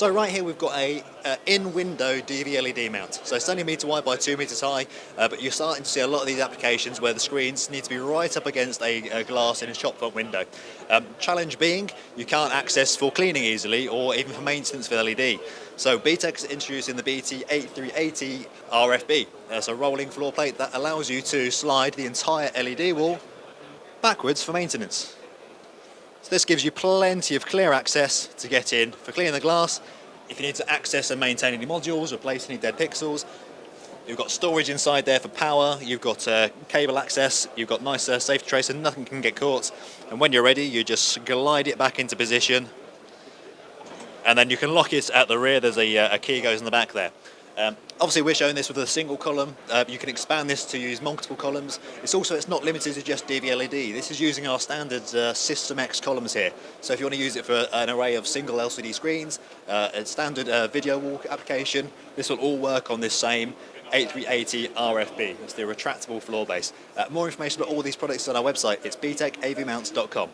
So right here we've got a in-window DV LED mount. So it's only 1 metre wide by 2 metres high, but you're starting to see a lot of these applications where the screens need to be right up against a glass in a shop front window. Challenge being, you can't access for cleaning easily or even for maintenance with LED. So BTEC is introducing the BT8390-RFB. It's a rolling floor plate that allows you to slide the entire LED wall backwards for maintenance. So this gives you plenty of clear access to get in for cleaning the glass. If you need to access and maintain any modules, replace any dead pixels, you've got storage inside there for power, you've got cable access, you've got nice safety tracer, nothing can get caught. And when you're ready, you just glide it back into position. And then you can lock it at the rear. There's a key goes in the back there. Obviously we're showing this with a single column. You can expand this to use multiple columns. It's not limited to just DV LED. This is using our standard System X columns here. So if you want to use it for an array of single LCD screens, a standard video wall application, this will all work on this same 8380 RFB. It's the retractable floor base. More information about all these products on our website. It's btecavmounts.com.